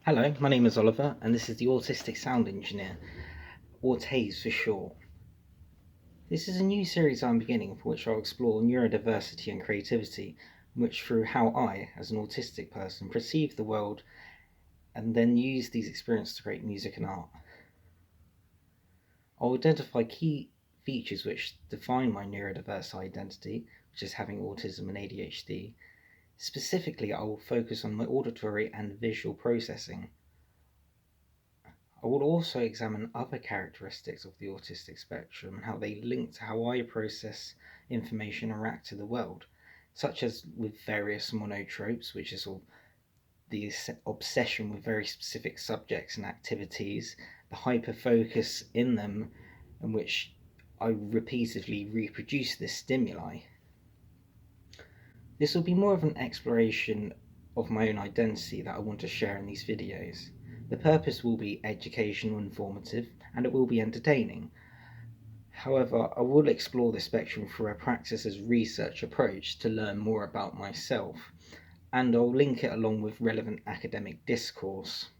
Hello, my name is Oliver, and this is the Autistic Sound Engineer, or TASE for short. This is a new series I'm beginning for which I'll explore neurodiversity and creativity, which through how I, as an autistic person, perceive the world and then use these experiences to create music and art. I'll identify key features which define my neurodiverse identity, which is having autism and ADHD. Specifically, I will focus on my auditory and visual processing. I will also examine other characteristics of the autistic spectrum and how they link to how I process information and react to the world, such as with various monotropes, which is sort of the obsession with very specific subjects and activities, the hyper focus in them, in which I repeatedly reproduce this stimuli. This will be more of an exploration of my own identity that I want to share in these videos. The purpose will be educational, informative, and it will be entertaining. However, I will explore the spectrum through a practice as research approach to learn more about myself, and I'll link it along with relevant academic discourse.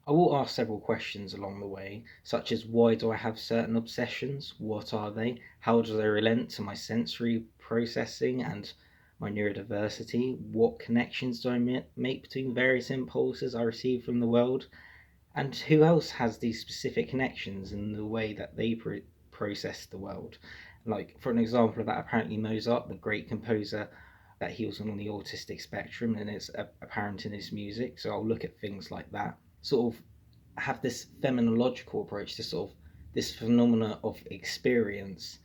I will ask several questions along the way, such as why do I have certain obsessions, what are they, how do they relate to my sensory processing and my neurodiversity, what connections do I make between various impulses I receive from the world, and who else has these specific connections in the way that they process the world. Like, for an example of that, apparently Mozart, the great composer, that he was on the autistic spectrum, and it's apparent in his music, so I'll look at things like that. Sort of have this phenomenological approach to sort of this phenomena of experience,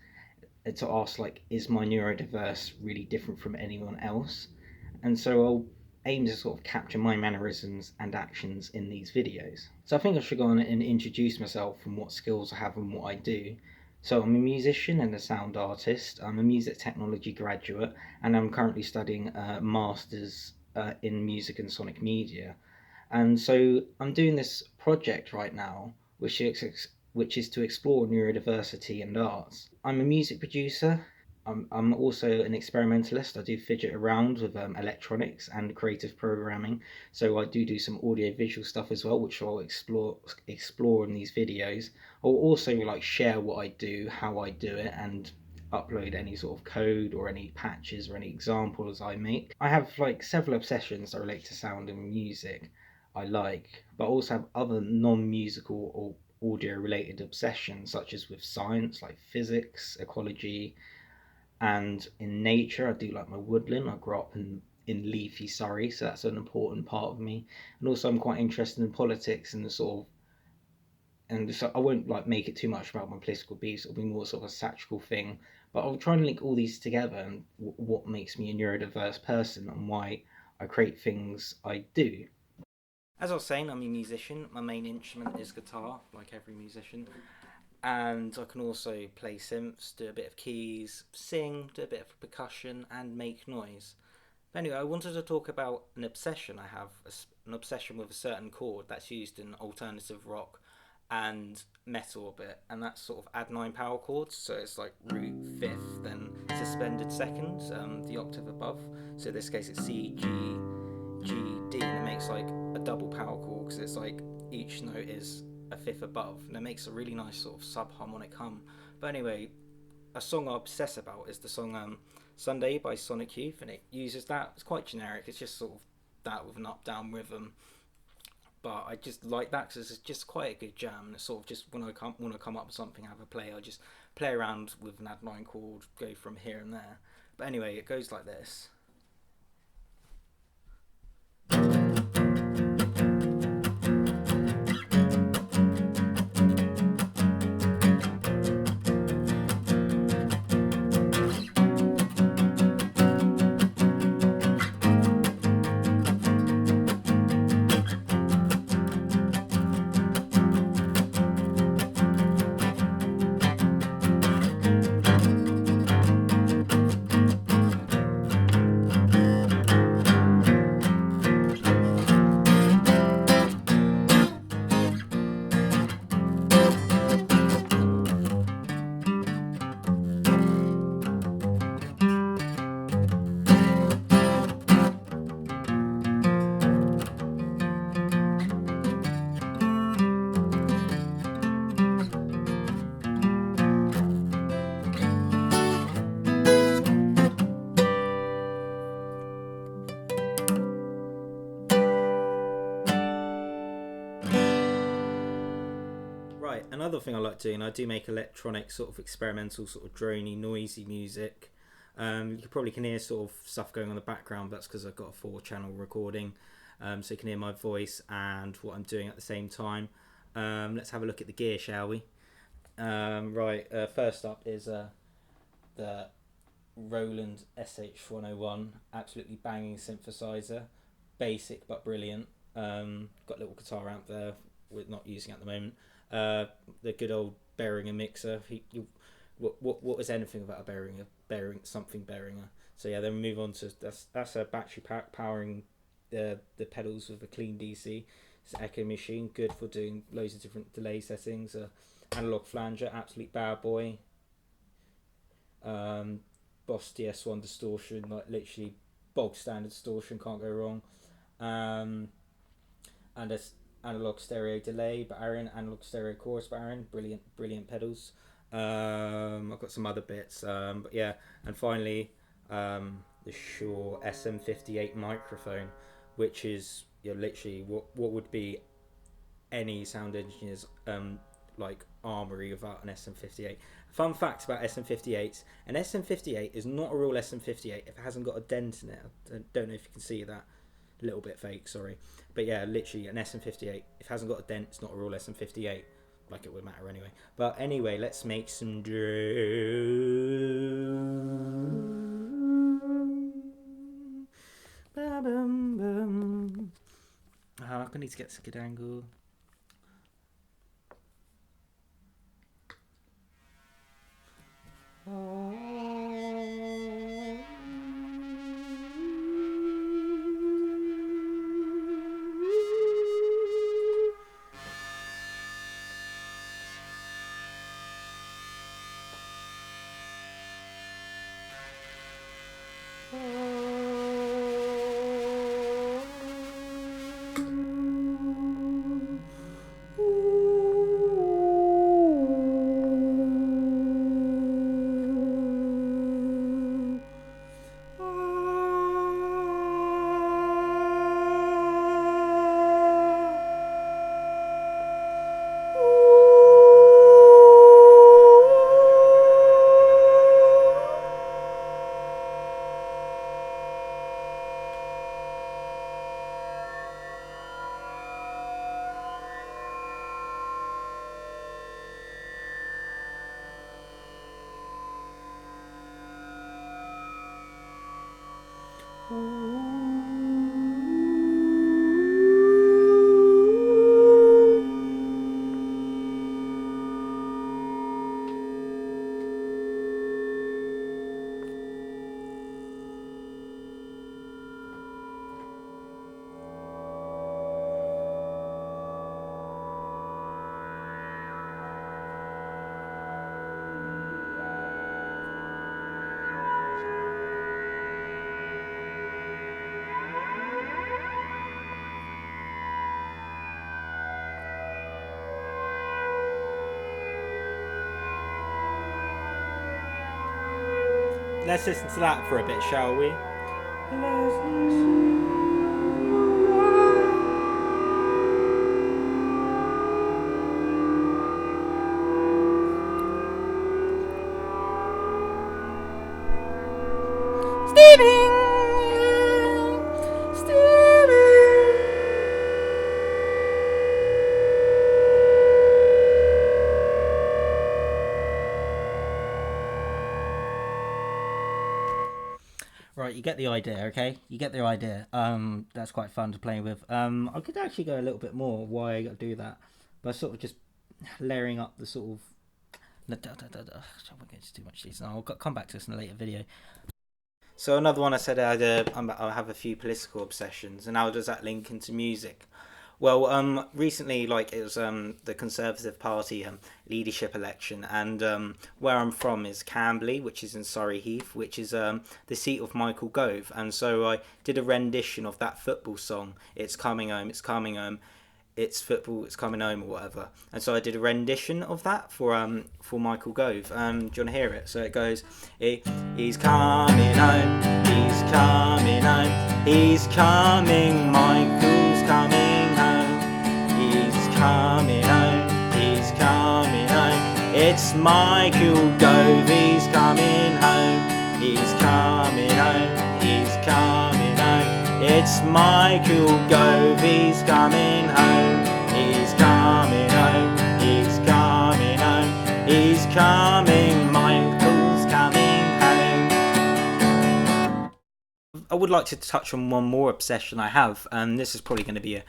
to ask, like, is my neurodiverse really different from anyone else? And so I'll aim to sort of capture my mannerisms and actions in these videos. So I think I should go on and introduce myself and what skills I have and what I do. So I'm a musician and a sound artist. I'm a music technology graduate, and I'm currently studying a master's in music and sonic media. And so I'm doing this project right now, which is to explore neurodiversity and arts. I'm a music producer. I'm also an experimentalist. I do fidget around with electronics and creative programming. So I do some audio-visual stuff as well, which I'll explore in these videos. I'll also like share what I do, how I do it, and upload any sort of code or any patches or any examples I make. I have like several obsessions that relate to sound and music I like, but I also have other non-musical or audio related obsessions, such as with science like physics, ecology, and in nature. I do like my woodland. I grew up in leafy Surrey, so that's an important part of me. And also I'm quite interested in politics and the sort of, and so I won't like make it too much about my political beliefs. It'll be more sort of a satirical thing, but I'll try and link all these together and what makes me a neurodiverse person and why I create things I do. As I was saying, I'm a musician. My main instrument is guitar, like every musician. And I can also play synths, do a bit of keys, sing, do a bit of percussion, and make noise. But anyway, I wanted to talk about an obsession I have, an obsession with a certain chord that's used in alternative rock and metal a bit, and that's sort of add 9 power chords. So it's like root, fifth, then suspended seconds, the octave above. So in this case it's C, G, G, D, and it makes like a double power chord because it's like each note is a fifth above, and it makes a really nice sort of sub-harmonic hum. But anyway, a song I obsess about is the song Sunday by Sonic Youth, and it uses that. It's quite generic, it's just sort of that with an up-down rhythm. But I just like that because it's just quite a good jam, and it's sort of just when I want to come up with something, have a play, I just play around with an add 9 chord, go from here and there. But anyway, it goes like this. Right, another thing I like doing, I do make electronic sort of experimental sort of droney, noisy music. You probably can hear sort of stuff going on in the background. That's because I've got a 4-channel recording, so you can hear my voice and what I'm doing at the same time. Let's have a look at the gear, shall we? Right, first up is the Roland SH101, absolutely banging synthesizer, basic but brilliant. Got a little guitar amp there we're not using at the moment. The good old Behringer mixer. What is anything about a Behringer something Behringer? So yeah, then we move on to that's a battery pack powering the pedals with a clean DC. It's an Echo machine, good for doing loads of different delay settings. Analog flanger, absolute bad boy. Boss DS1 distortion, like literally bog standard distortion, can't go wrong. And a analog stereo delay Baron, analog stereo chorus Baron, brilliant pedals. I've got some other bits, but yeah, and finally the Shure SM58 microphone, which is literally what would be any sound engineer's like armory without an SM58. Fun fact about SM58s: an SM58 is not a real SM58 if it hasn't got a dent in it. I don't know if you can see that. A little bit fake, sorry, but yeah, literally an SM58 if it hasn't got a dent, it's not a real SM58. Like it would matter anyway. But anyway, let's make some drum. I need to get a good angle. Let's listen to that for a bit, shall we? Right, you get the idea, okay? You get the idea. That's quite fun to play with. I could actually go a little bit more why I got to do that, by sort of just layering up the sort of. I won't go into too much detail. I'll come back to this in a later video. So another one I said I have a few political obsessions, and how does that link into music? Well, recently, like, it was the Conservative Party leadership election, and where I'm from is Camberley, which is in Surrey Heath, which is the seat of Michael Gove, and so I did a rendition of that football song, "It's Coming Home, It's Coming Home, It's Football, It's Coming Home," or whatever, and so I did a rendition of that for Michael Gove. Do you want to hear it? So it goes, "He's coming home, he's coming home, he's coming, Michael's coming home, he's coming home, he's coming It's Michael Gove, he's coming home. He's coming home, he's coming home. It's Michael Gove, he's coming home. He's coming home, he's coming home. He's coming, Michael's coming home. I would like to touch on one more obsession I have, and this is probably going to be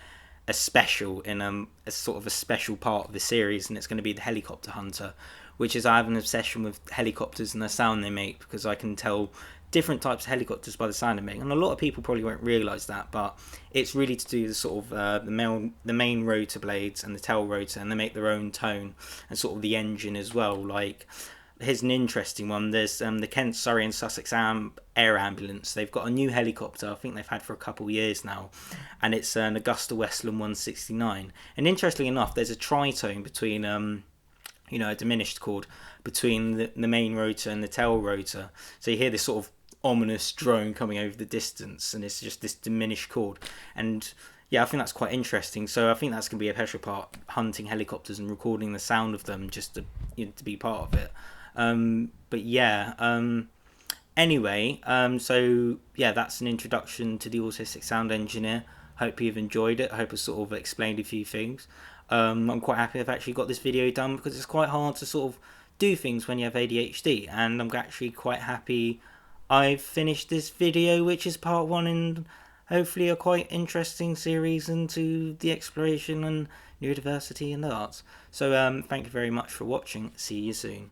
a special in a sort of a special part of the series, and it's going to be the helicopter hunter, which is I have an obsession with helicopters and the sound they make, because I can tell different types of helicopters by the sound they make, and a lot of people probably won't realise that, but it's really to do with the sort of the main rotor blades and the tail rotor, and they make their own tone, and sort of the engine as well. Like, here's an interesting one. There's the Kent, Surrey and Sussex Air Ambulance. They've got a new helicopter, I think they've had for a couple of years now, and it's an Augusta Westland 169. And interestingly enough, there's a tritone between a diminished chord between the main rotor and the tail rotor. So you hear this sort of ominous drone coming over the distance, and it's just this diminished chord. And yeah, I think that's quite interesting. So I think that's going to be a special part, hunting helicopters and recording the sound of them, just to be part of it. But yeah, anyway, so yeah, that's an introduction to the Autistic Sound Engineer. Hope you've enjoyed it. I hope I sort of explained a few things. I'm quite happy I've actually got this video done, because it's quite hard to sort of do things when you have ADHD, and I'm actually quite happy I've finished this video, which is part one in hopefully a quite interesting series into the exploration and neurodiversity and the arts. So thank you very much for watching. See you soon.